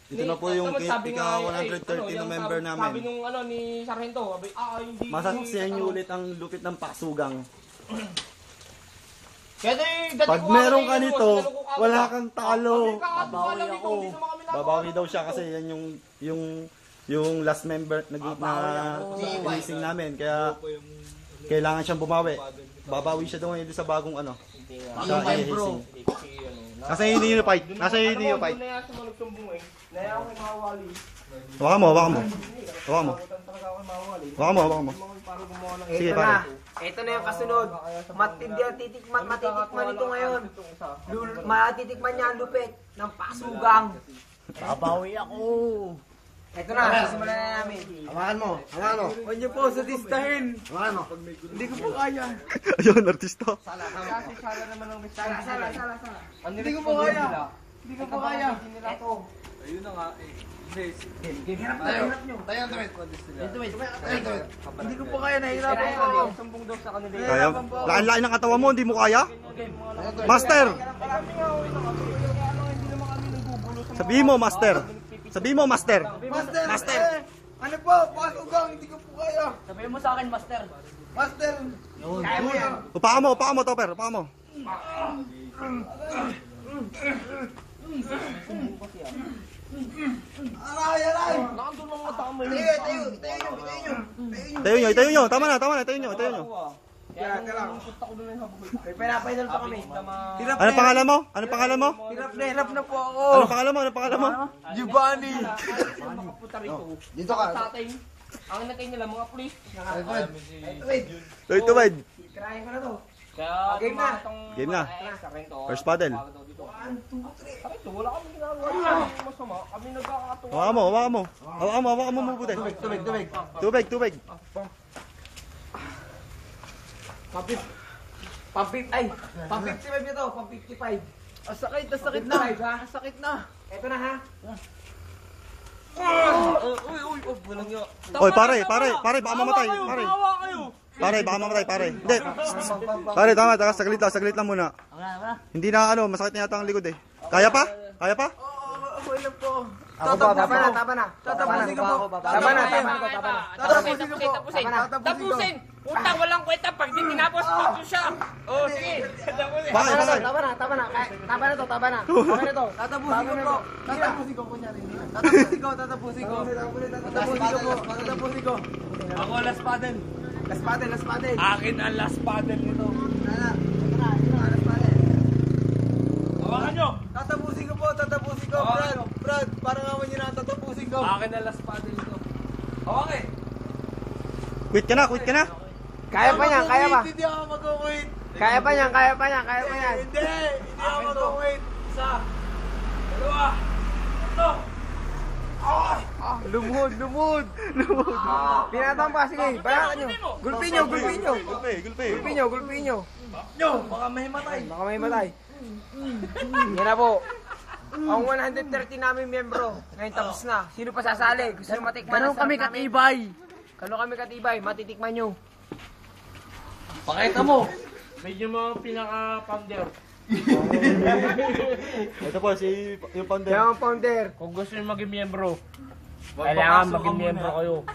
Ito na po yung ika-130 na member namin. Sabi nung ni Sargento, hindi. Masasaksihan niyo ulit ang lupit ng paksugang. Pag meron ka nito, wala kang talo. Babawi ako. Babawi daw siya kasi yan yung last member na releasing namin. Kaya kailangan siyang bumawi. Babawi siya daw ngayon sa bagong siya i-releasing. Nasa hindi nyo fight. Nasa hindi nyo fight. Hawakan mo. Sige, pare. Ito na yung kasunod. Matitikman ito ngayon. Matitikman niya ang lupit ng pasugang. Babawi ako. Ito na, sisimulan na namin. Hawakan mo. Huwag niyo po sadistahin. Hawakan mo. Hindi ko po kaya. Ayun, artista. Sala naman ng sala. Hindi ko po kaya. Hindi ko po kaya. Ayun na nga eh. Hirap nyo. Hindi ko po kaya, nahihirapan po ako. Sumbong daw sa kanila. Kaya, laki ng katawan mo, hindi mo kaya? Master! Sabihin mo, Master! Master! Ano po? Pasugang, hindi ko po kaya. Sabihin mo sa akin, Master. Master! Kaya mo yan. Upakan mo, Topper, upakan mo. Aray! Nakandun lang mata mo. Itayo nyo. Tama na, itayo nyo. Kaya lang. May pinapaidol pa kami. Anong pangalan mo? Hirap na po ako. Anong pangalan mo? Giovanni. Makapunta rito. Dito ka. Sa atin, ang natay nila mga pulis. Wait. Kirahin ko na to. Kaya Game na. Game na. Sargento. First paddle. Sargento, wala kami ginagawa. Masama. Kami nagkakatuwa. Hawakan mo mabuti. Tubig. Pang-55 nito, pang-55. Sakit na. Sakit na. Ito na ha. Oy, pare, baka mamatay. Pare, baka mamatay, pare. Hindi. Pare, tama, saglit lang muna. Hindi na masakit na yata ang likod eh. Kaya pa? Okay lang po. Tama na. Tatapusin ko po. Tapusin! Utang walang kwenta pag di tinapos mo siya. Oh, sige. Bakit? Tama na. Tama na to. Tatapusin ko po. Tatapusin ko. Ako last paddle. Last paddle. Akin ang last paddle nito. Hawakan nyo. Tatapusin ko. Brad, parang naman yun ang tatapusin ko. Akin ang last paddle nito. Okay. Quit ka na. Kaya pa. Hindi ako mag-quit. Kaya pa yan. Hindi ako mag-quit. Isa. Dalawa. Tatlo. Lumod. Pinatang pa, sige. Balatan nyo. Gulpin nyo. Baka may matay. Yan na po. Ang 130 namin miyembro. Ngayon tapos na. Sino pa sasali? Gusto nyo matikman? Ganun kami katibay. Matitikman nyo. Pakita mo. Medyo mga pinaka-pounder. Ito po, yung founder. Yung founder. Kung gusto nyo maging miyembro, kailangan maging miyembro kayo.